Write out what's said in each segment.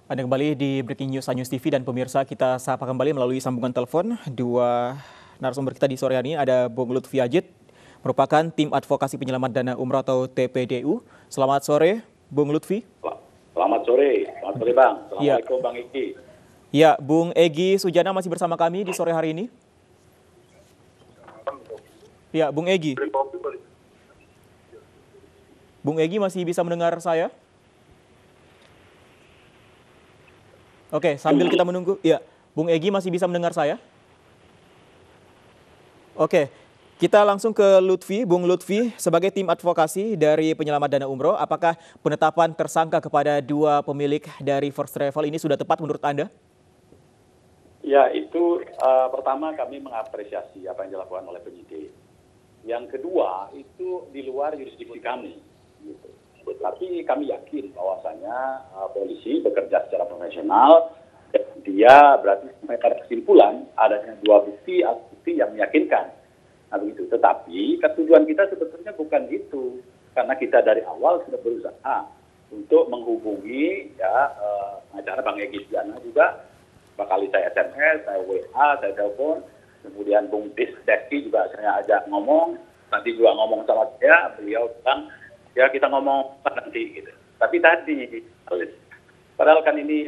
Anda kembali di Breaking News News TV dan pemirsa kita sapa kembali melalui sambungan telepon dua narasumber kita di sore hari ini ada Bung Lutfi Ajid merupakan tim advokasi penyelamat dana umroh atau TPDU. Selamat sore Bung Lutfi. Selamat sore Bang. Ya. Assalamualaikum Bang Egi. Ya, Bung Egy Sujana masih bersama kami di sore hari ini. Ya, Bung Egy. Bung Egy masih bisa mendengar saya? Oke, sambil kita menunggu, ya, Bung Egy masih bisa mendengar saya? Oke, kita langsung ke Lutfi. Bung Lutfi, sebagai tim advokasi dari penyelamat dana umroh, apakah penetapan tersangka kepada dua pemilik dari First Travel ini sudah tepat menurut Anda? Ya, itu pertama kami mengapresiasi apa yang dilakukan oleh penyidik. Yang kedua, itu di luar jurisdiksi kami. Gitu. Tapi kami yakin bahwasanya polisi bekerja secara profesional. Dia berarti sampai pada kesimpulan adanya dua bukti yang meyakinkan. Nah, begitu. Tetapi tujuan kita sebetulnya bukan itu, karena kita dari awal sudah berusaha untuk menghubungi pengacara Bang Egy Sujana juga. Bakal saya SMS, saya WA, saya telepon. Kemudian Bung Deski juga saya ajak ngomong. Nanti juga ngomong sama saya, beliau bilang, ya kita ngomong nanti gitu. Tapi tadi, padahal kan ini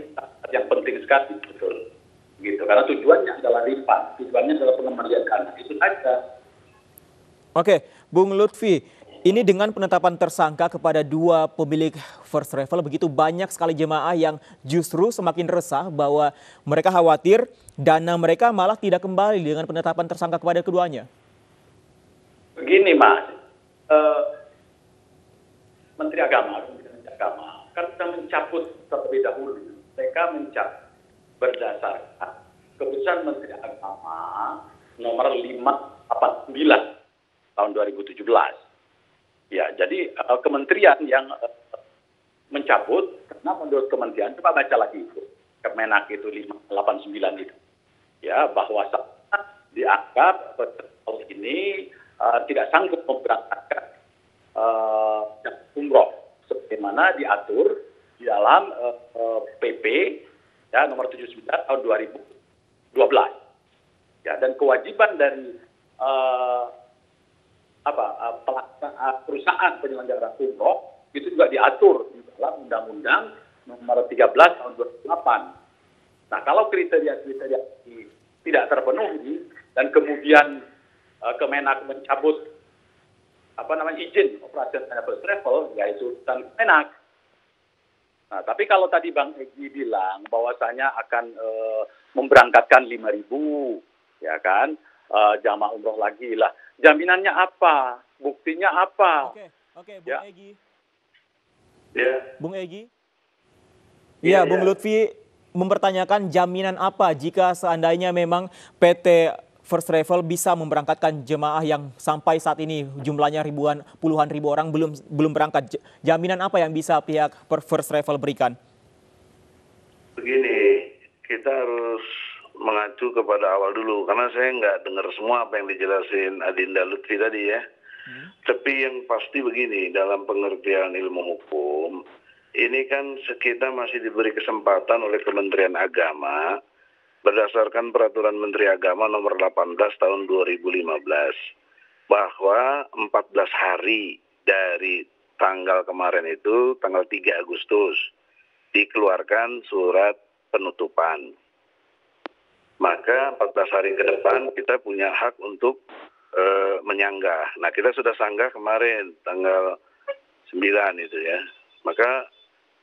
yang penting sekali, betul. Gitu. Karena tujuannya adalah refund, tujuannya adalah pengembalian dana. Itu saja. Oke, Bung Lutfi, ini dengan penetapan tersangka kepada dua pemilik First Travel, begitu banyak sekali jemaah yang justru semakin resah bahwa mereka khawatir dana mereka malah tidak kembali dengan penetapan tersangka kepada keduanya. Begini Mas, Menteri Agama kan sudah mencabut terlebih dahulu. Mereka mencabut berdasarkan keputusan Menteri Agama nomor 589 tahun 2017. Ya, jadi kementerian yang mencabut, karena menurut kementerian, coba baca lagi itu, Kemenak itu 589 itu, ya, bahwa dianggap tahun ini tidak sanggup memberangkatkan umroh sebagaimana diatur di dalam PP ya nomor 79 tahun 2012. Ya, dan kewajiban dari perusahaan penyelenggara umroh itu juga diatur di dalam Undang-Undang nomor 13 tahun 2008. Nah, kalau kriteria-kriteria ini tidak terpenuhi dan kemudian Kemenak mencabut izin operasi first travel, yaitu urusan Kemenak. Nah, tapi kalau tadi Bang Egy bilang bahwasanya akan memberangkatkan 5.000, ya kan, jamaah umroh lagi lah. Jaminannya apa? Buktinya apa? Oke, Bung ya. Egy. Ya. Bung Egy. Iya, Bung Lutfi mempertanyakan jaminan apa jika seandainya memang PT First Travel bisa memberangkatkan jemaah yang sampai saat ini jumlahnya puluhan ribu orang belum berangkat. Jaminan apa yang bisa pihak First Travel berikan? Begini, kita harus mengacu kepada awal dulu, karena saya nggak dengar semua apa yang dijelasin Adinda Lutfi tadi ya. Tapi yang pasti begini, dalam pengertian ilmu hukum, ini kan kita masih diberi kesempatan oleh Kementerian Agama berdasarkan Peraturan Menteri Agama nomor 18 tahun 2015 bahwa 14 hari dari tanggal kemarin itu, tanggal 3 Agustus, dikeluarkan surat penutupan. Maka 14 hari ke depan kita punya hak untuk menyanggah. Nah, kita sudah sanggah kemarin tanggal 9 itu ya. Maka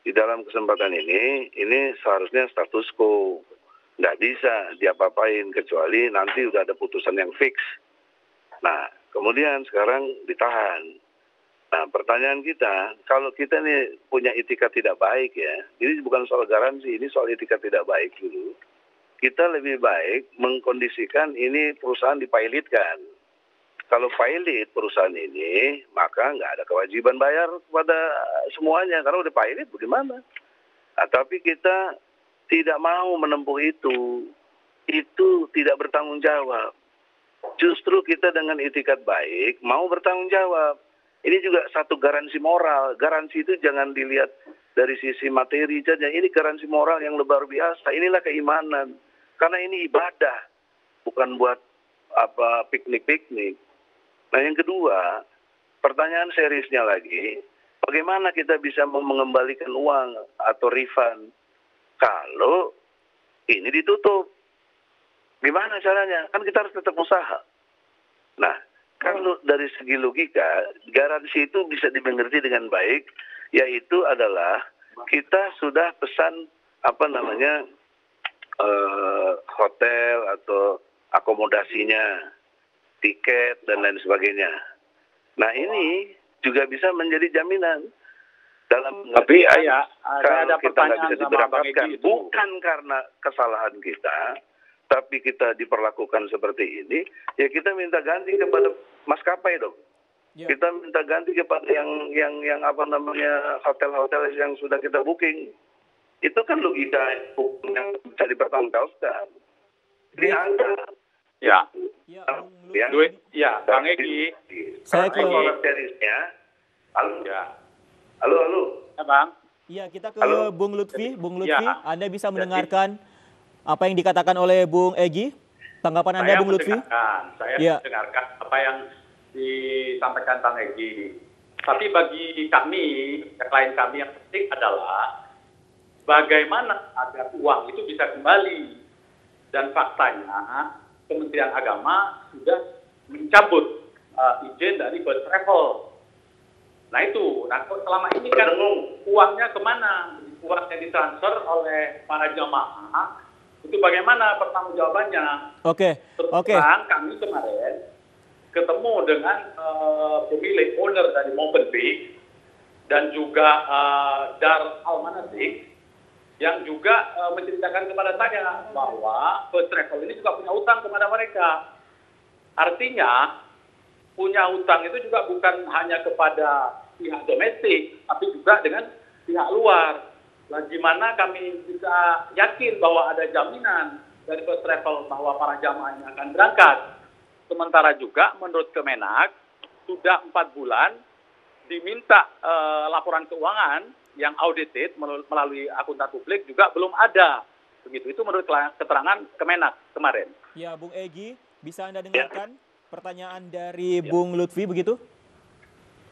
di dalam kesempatan ini seharusnya status quo. Nggak bisa diapa-apain kecuali nanti udah ada putusan yang fix. Nah, kemudian sekarang ditahan. Nah, pertanyaan kita, kalau kita ini punya etika tidak baik ya, ini bukan soal garansi, ini soal etika tidak baik dulu. Kita lebih baik mengkondisikan ini perusahaan dipilotkan. Kalau pilot perusahaan ini, maka nggak ada kewajiban bayar kepada semuanya. Karena udah pilot bagaimana? Nah, tapi kita tidak mau menempuh itu tidak bertanggung jawab. Justru kita dengan itikat baik mau bertanggung jawab. Ini juga satu garansi moral. Garansi itu jangan dilihat dari sisi materi saja. Ini garansi moral yang luar biasa. Inilah keimanan. Karena ini ibadah, bukan buat piknik-piknik. Nah, yang kedua, pertanyaan seriusnya lagi, bagaimana kita bisa mengembalikan uang atau refund kalau ini ditutup? Gimana caranya? Kan kita harus tetap usaha. Nah, kalau dari segi logika, garansi itu bisa dimengerti dengan baik, yaitu adalah kita sudah pesan hotel atau akomodasinya, tiket dan lain sebagainya. Nah, ini juga bisa menjadi jaminan dalam Tapi kalau ada kita nggak bisa pertanyaan sama Bang diberangkatkan, Egy itu. bukan karena kesalahan kita, tapi kita diperlakukan seperti ini, ya kita minta ganti kepada maskapai dong. Ya. Kita minta ganti kepada yang hotel-hotel yang sudah kita booking. Itu kan logika hukum yang bisa dipertanggungjawabkan. Jadi angka. Ya, Ya, Bung Ya. Lutfi. Bang Egy. Saya ke- seriusnya. Halo. Ya, Halo. ya Bang. Iya, kita ke Halo. Bung Lutfi. Bung Lutfi, Ya. Anda bisa mendengarkan apa yang dikatakan oleh Bung Egy? Tanggapan Anda, Saya Bung Lutfi? Saya Ya. mendengarkan apa yang disampaikan Bang Egy. Tapi bagi kami, klien kami yang penting adalah bagaimana agar uang itu bisa kembali. Dan faktanya Kementerian Agama sudah mencabut izin dari first travel. Nah itu, selama ini kan uangnya kemana? Uangnya ditransfer oleh para jamaah, itu bagaimana pertanggungjawabannya? Oke. Terang kami kemarin ketemu dengan pemilik owner dari Movenpick dan juga Dar Al-Manasik yang juga menceritakan kepada saya bahwa first travel ini juga punya utang kepada mereka. Artinya punya utang itu juga bukan hanya kepada pihak domestik, tapi juga dengan pihak luar. Nah, gimana kami bisa yakin bahwa ada jaminan dari first travel bahwa para jamaahnya akan berangkat? Sementara juga menurut Kemenak sudah 4 bulan diminta laporan keuangan yang audited melalui akuntan publik juga belum ada. Begitu, itu menurut keterangan Kemenak kemarin. Ya, Bung Egy, bisa Anda dengarkan pertanyaan dari Bung Lutfi begitu?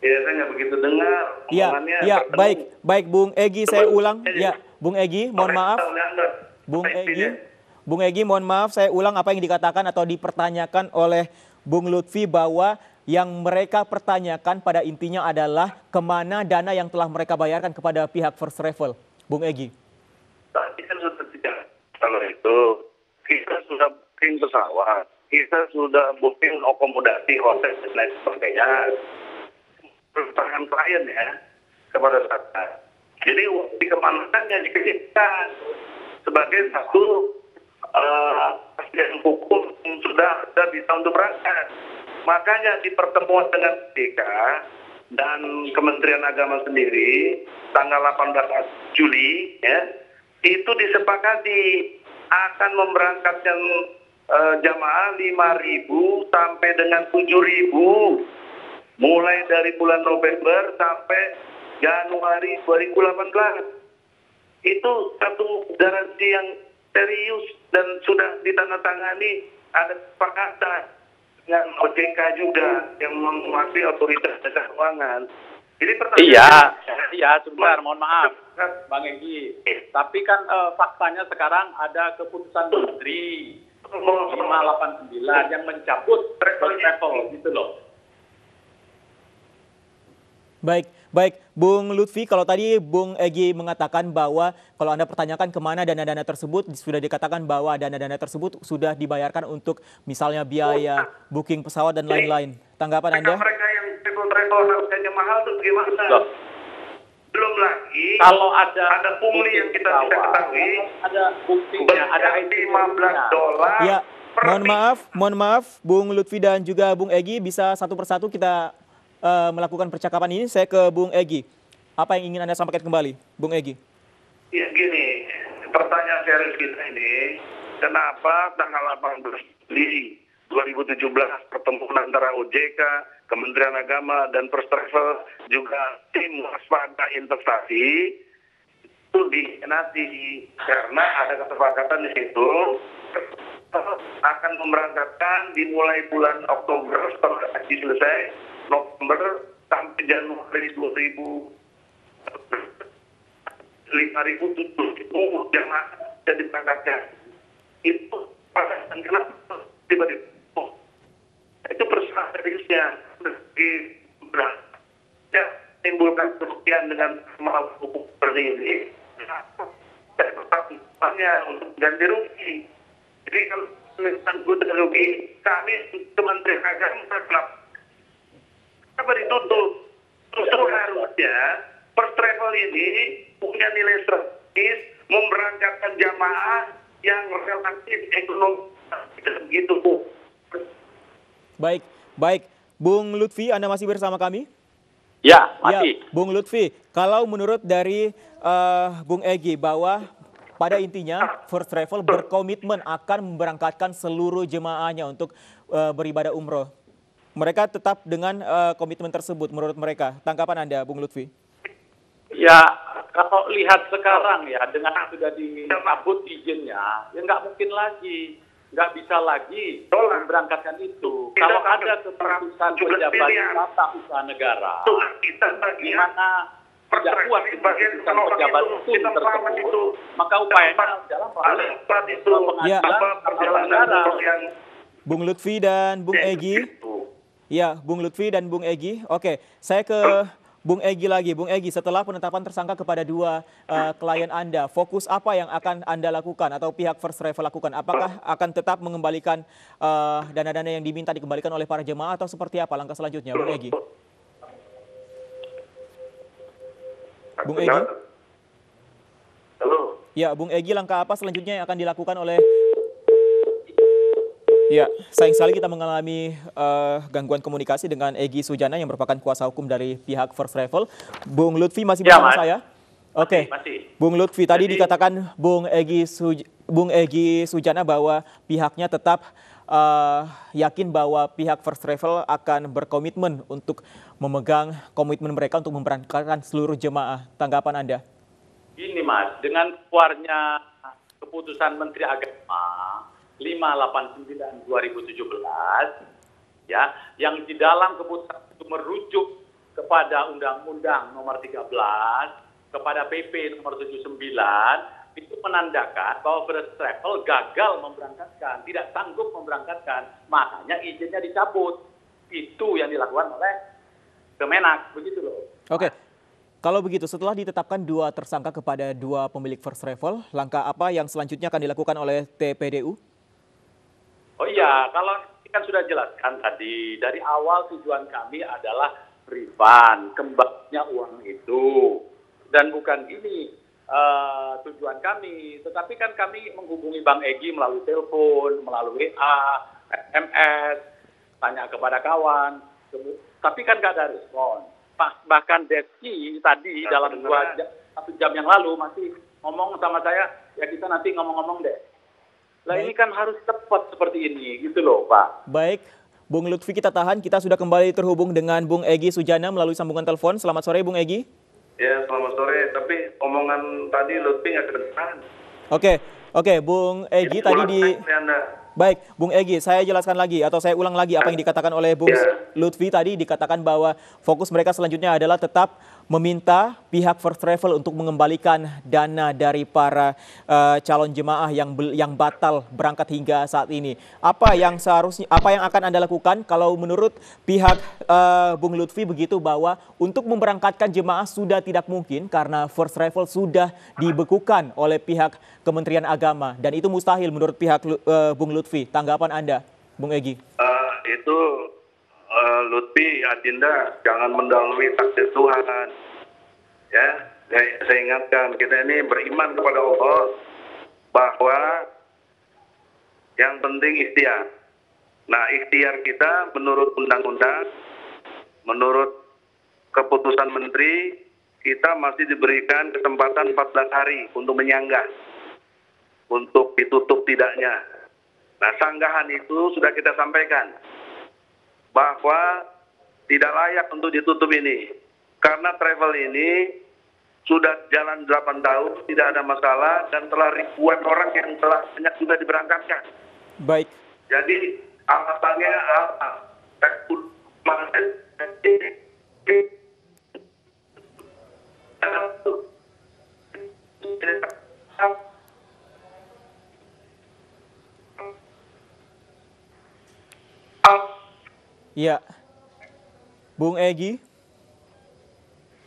Ya, saya nggak begitu dengar. Ya, baik Bung Egy, saya ulang. Ya, Bung Egy, mohon maaf. Bung Egy, mohon maaf, saya ulang apa yang dikatakan atau dipertanyakan oleh Bung Lutfi bahwa yang mereka pertanyakan pada intinya adalah kemana dana yang telah mereka bayarkan kepada pihak First Travel. Bung Egy. Tadi kan sudah tidak. Kalau itu, kita sudah booking pesawat, kita sudah booking akomodasi, hotel, dan lain sebagainya. Pertanyaan klien ya, kepada saya. Jadi, dikemanakannya dikecilkan sebagai satu kepastian hukum yang sudah bisa untuk berangkat. Makanya di pertemuan dengan BK dan Kementerian Agama sendiri tanggal 18 Juli ya, itu disepakati akan memberangkatkan jamaah 5.000 sampai dengan 7.000 mulai dari bulan November sampai Januari 2018. Itu satu garansi yang serius dan sudah ditandatangani, ada kesepakatan dengan OJK juga yang mewakili otoritas jasa keuangan. Jadi Iya, sebentar, mohon maaf, Bang Egy. Tapi kan faktanya sekarang ada keputusan Menteri 589 yang mencabut travel gitu loh. Baik, Bung Lutfi, kalau tadi Bung Egy mengatakan bahwa kalau Anda pertanyakan kemana dana-dana tersebut, sudah dikatakan bahwa dana-dana tersebut sudah dibayarkan untuk misalnya biaya booking pesawat dan lain-lain. Tanggapan Anda? Mereka yang travel harganya mahal itu bagaimana? Belum lagi kalau ada pungli yang kita bisa ketahui, ada buktinya, ada $15. Ya, mohon maaf, Bung Lutfi dan juga Bung Egy, bisa satu persatu kita melakukan percakapan ini. Saya ke Bung Egy. Apa yang ingin Anda sampaikan kembali, Bung Egy? Ya gini, pertanyaan serius kita ini, kenapa tanggal 18 Juli 2017 pertemuan antara OJK, Kementerian Agama, dan First Travel juga tim waspada investasi itu dikenati karena ada kesepakatan di situ akan memberangkatkan dimulai bulan Oktober setelah haji selesai, November sampai Januari 5.007 itu jamaah jadi berangkatnya. Itu dan kenapa tiba-tiba itu persoalan seriusnya ya timbulkan kerugian dengan mau hukum seperti ini. Saya bertanya untuk ganti rugi. Jadi kalau ganti rugi, kami Kementerian Agama kenapa ditutup? Justru harusnya first travel ini punya nilai strategis memberangkatkan jamaah yang relatif ekonomi begitu. Baik, baik. Bung Lutfi, Anda masih bersama kami? Ya, masih. Ya, Bung Lutfi, kalau menurut dari Bung Egy bahwa pada intinya First Travel berkomitmen akan memberangkatkan seluruh jemaahnya untuk beribadah umroh. Mereka tetap dengan komitmen tersebut menurut mereka. Tanggapan Anda, Bung Lutfi? Ya, kalau lihat sekarang ya, dengan sudah dicabut izinnya, ya nggak mungkin lagi. Nggak bisa lagi memberangkatkan itu. Kalau ada keputusan pejabat tata usaha negara, di mana tidak puas keputusan pejabat tersebut, maka upayanya dalam pengadilan negara. Bung Lutfi dan Bung Egy. Ya, Bung Lutfi dan Bung Egy. Oke, saya ke Bung Egy lagi. Bung Egy, setelah penetapan tersangka kepada dua klien Anda, fokus apa yang akan Anda lakukan atau pihak First Travel lakukan? Apakah akan tetap mengembalikan dana-dana yang diminta dikembalikan oleh para jemaah atau seperti apa langkah selanjutnya, Bung Egy? Bung Egy? Halo. Ya, Bung Egy, langkah apa selanjutnya yang akan dilakukan oleh... Ya, sayang sekali kita mengalami gangguan komunikasi dengan Egy Sujana yang merupakan kuasa hukum dari pihak First Travel. Bung Lutfi masih bersama saya? Oke, masih. Bung Lutfi, tadi dikatakan Bung Egy Sujana bahwa pihaknya tetap yakin bahwa pihak First Travel akan berkomitmen untuk memegang komitmen mereka untuk memberangkatkan seluruh jemaah. Tanggapan Anda? Gini Mas, dengan keluarnya keputusan Menteri Agama 589/2017 ya, yang di dalam keputusan itu merujuk kepada Undang-Undang Nomor 13, kepada PP Nomor 79, itu menandakan bahwa First Travel gagal memberangkatkan, tidak sanggup memberangkatkan, makanya izinnya dicabut. Itu yang dilakukan oleh Kemenak, begitu loh. Oke. Kalau begitu, setelah ditetapkan dua tersangka kepada dua pemilik First Travel, langkah apa yang selanjutnya akan dilakukan oleh TPDU? Oh iya, kalau kan sudah jelaskan tadi, dari awal tujuan kami adalah refund, kembalinya uang itu. Dan bukan ini tujuan kami, tetapi kan kami menghubungi Bang Egy melalui telepon, melalui WA, SMS, tanya kepada kawan, tapi kan nggak ada respon. Bahkan Deski tadi dalam 1 jam yang lalu masih ngomong sama saya, ya kita nanti ngomong-ngomong deh. Lah ini kan harus tepat seperti ini, gitu loh Pak. Baik, Bung Lutfi kita tahan. Kita sudah kembali terhubung dengan Bung Egy Sujana melalui sambungan telepon. Selamat sore Bung Egy. Ya, selamat sore. Tapi omongan tadi Lutfi nggak kedengeran. Oke, Bung Egy tadi di... Baik, Bung Egy, saya jelaskan lagi atau saya ulang lagi apa yang dikatakan oleh Bung Lutfi tadi. Dikatakan bahwa fokus mereka selanjutnya adalah tetap meminta pihak First Travel untuk mengembalikan dana dari para calon jemaah yang batal berangkat hingga saat ini. Apa yang akan Anda lakukan kalau menurut pihak Bung Lutfi begitu, bahwa untuk memberangkatkan jemaah sudah tidak mungkin karena First Travel sudah dibekukan oleh pihak Kementerian Agama dan itu mustahil menurut pihak Bung Lutfi. Tanggapan Anda, Bung Egy? Itu Lutfi, Adinda, jangan mendahului takdir Tuhan. Ya, saya ingatkan, kita ini beriman kepada Allah bahwa yang penting ikhtiar. Nah, ikhtiar kita menurut undang-undang, menurut keputusan menteri, kita masih diberikan kesempatan 14 hari untuk menyanggah, untuk ditutup tidaknya. Nah, sanggahan itu sudah kita sampaikan bahwa tidak layak untuk ditutup ini. Karena travel ini sudah jalan 8 tahun, tidak ada masalah, dan telah ribuan orang yang telah banyak juga diberangkatkan. Baik. Jadi alasannya apa? Ya, Bung Egy.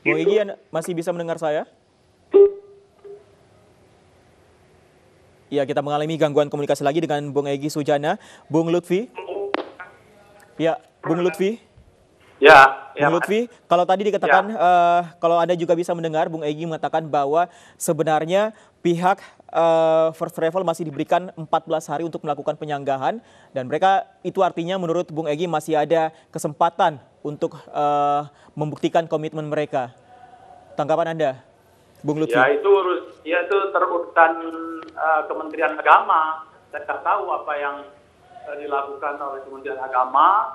Bung Egy masih bisa mendengar saya? Ya, kita mengalami gangguan komunikasi lagi dengan Bung Egy Sujana. Bung Lutfi. Ya, Bung Lutfi. Ya, Bung Lutfi, kalau tadi dikatakan, kalau Anda juga bisa mendengar, Bung Egy mengatakan bahwa sebenarnya pihak First Travel masih diberikan 14 hari untuk melakukan penyanggahan, dan mereka itu artinya menurut Bung Egy masih ada kesempatan untuk membuktikan komitmen mereka. Tanggapan Anda, Bung Lutfi? Ya itu terurutan Kementerian Agama. Saya nggak tahu apa yang dilakukan oleh Kementerian Agama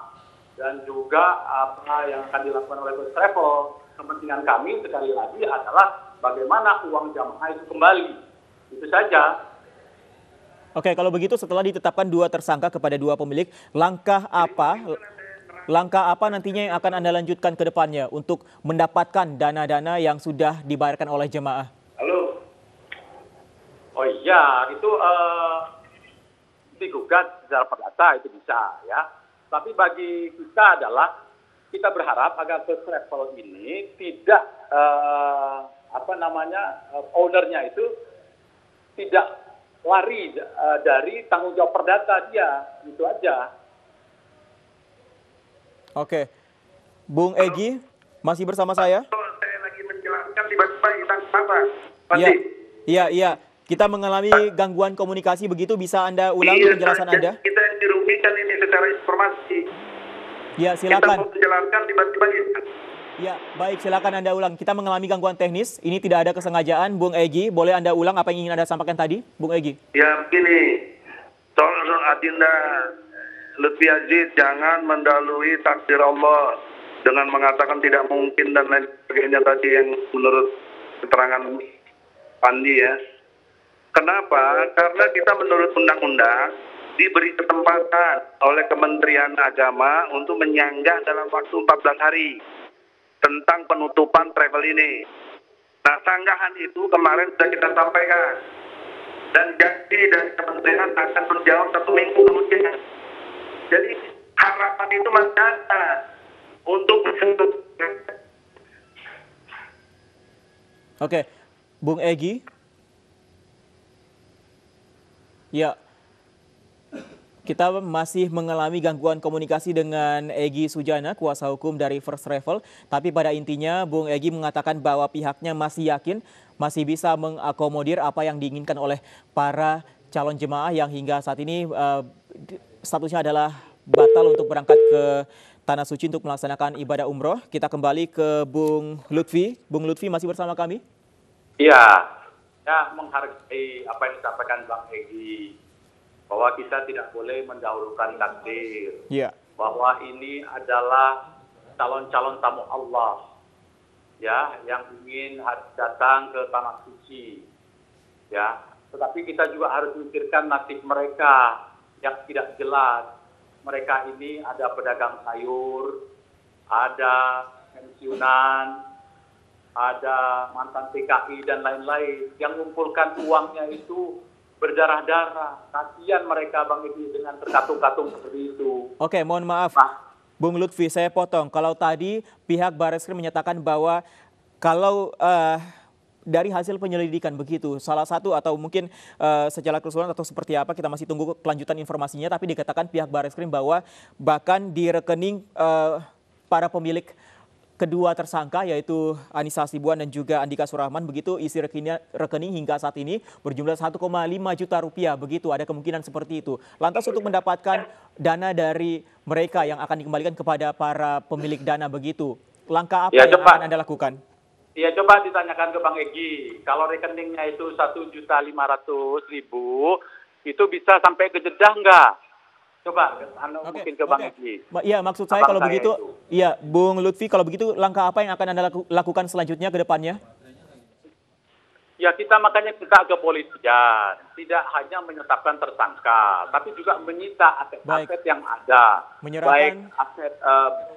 dan juga apa yang akan dilakukan oleh First Travel. Kepentingan kami sekali lagi adalah bagaimana uang jamaah itu kembali. Itu saja. Oke, kalau begitu setelah ditetapkan 2 tersangka kepada 2 pemilik, langkah apa nantinya yang akan Anda lanjutkan ke depannya untuk mendapatkan dana-dana yang sudah dibayarkan oleh jemaah? Halo. Oh iya, itu digugat secara perdata itu bisa ya. Tapi bagi kita adalah kita berharap agar First Travel ini tidak ownernya itu tidak lari dari tanggung jawab perdata dia, itu aja. Oke, Bung Egy masih bersama saya? Saya lagi menjelaskan tiba-tiba hilang apa? Iya. Kita mengalami gangguan komunikasi, begitu bisa Anda ulang penjelasan Anda? Kita yang dirugikan ini secara informasi. Ya, silakan. Kita mau menjelaskan tiba-tiba hilang. Ya, baik, silakan Anda ulang. Kita mengalami gangguan teknis, ini tidak ada kesengajaan. Bung Egy, boleh Anda ulang apa yang ingin Anda sampaikan tadi, Bung Egy? Ya, begini. Tolong Adinda Lutfi Aziz jangan mendahului takdir Allah dengan mengatakan tidak mungkin dan lain sebagainya tadi yang menurut keterangan Pandi ya. Kenapa? Karena kita menurut undang-undang diberi kesempatan oleh Kementerian Agama untuk menyanggah dalam waktu 14 hari tentang penutupan travel ini. Nah, sanggahan itu kemarin sudah kita sampaikan. Dan janji dari Kementerian akan berjawab 1 minggu kemudian. Jadi harapan itu masih ada untuk Oke, Bung Egy. Ya, kita masih mengalami gangguan komunikasi dengan Egy Sujana, kuasa hukum dari First Travel. Tapi pada intinya Bung Egy mengatakan bahwa pihaknya masih yakin masih bisa mengakomodir apa yang diinginkan oleh para calon jemaah yang hingga saat ini statusnya adalah batal untuk berangkat ke Tanah Suci untuk melaksanakan ibadah umroh. Kita kembali ke Bung Lutfi. Bung Lutfi masih bersama kami? Iya, ya menghargai apa yang disampaikan Bang Egy, bahwa kita tidak boleh mendahulukan takdir. Iya. Bahwa ini adalah calon-calon tamu Allah, ya, yang ingin datang ke Tanah Suci, ya. Tetapi kita juga harus memikirkan nasib mereka yang tidak jelas. Mereka ini ada pedagang sayur, ada pensiunan, ada mantan PKI dan lain-lain yang mengumpulkan uangnya itu berdarah-darah. Kasihan mereka Bang Egy dengan terkatung-katung seperti itu. Oke, mohon maaf. Bung Lutfi, saya potong. Kalau tadi pihak Barreskrim menyatakan bahwa kalau dari hasil penyelidikan begitu, salah satu atau mungkin secara keseluruhan atau seperti apa, kita masih tunggu kelanjutan informasinya, tapi dikatakan pihak Barreskrim bahwa bahkan di rekening para pemilik kedua tersangka yaitu Anissa Hasibuan dan juga Andika Surahman, begitu isi rekening hingga saat ini berjumlah 1,5 juta rupiah, begitu ada kemungkinan seperti itu. Lantas untuk mendapatkan dana dari mereka yang akan dikembalikan kepada para pemilik dana begitu, langkah apa yang akan Anda lakukan? Ya, coba ditanyakan ke Bang Egy, kalau rekeningnya itu 1.500.000 itu bisa sampai ke Jeddah enggak? Coba mungkin ke Bang Egy. Iya, maksud saya kalau begitu, iya Bung Lutfi, kalau begitu langkah apa yang akan Anda lakukan selanjutnya ke depannya? Ya, kita makanya minta ke kepolisian tidak hanya menetapkan tersangka, tapi juga menyita aset-aset yang ada, baik aset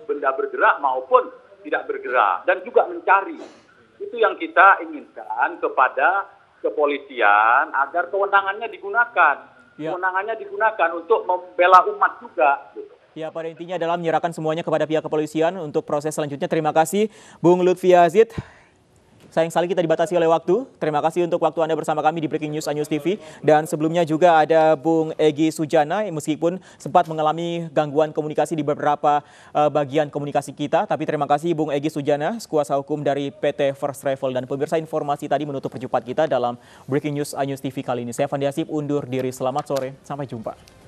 benda bergerak maupun tidak bergerak, dan juga mencari. Itu yang kita inginkan kepada kepolisian agar kewenangannya digunakan, kewenangannya digunakan untuk membela umat juga. Ya, pada intinya adalah menyerahkan semuanya kepada pihak kepolisian untuk proses selanjutnya. Terima kasih, Bung Lutfi Yazid. Sayang sekali kita dibatasi oleh waktu. Terima kasih untuk waktu Anda bersama kami di Breaking News Anyus TV. Dan sebelumnya juga ada Bung Egy Sujana, meskipun sempat mengalami gangguan komunikasi di beberapa bagian komunikasi kita. Tapi terima kasih Bung Egy Sujana, kuasa hukum dari PT First Travel. Dan pemirsa, informasi tadi menutup perjumpaan kita dalam Breaking News Anyus TV kali ini. Saya Fandi Hasib undur diri. Selamat sore, sampai jumpa.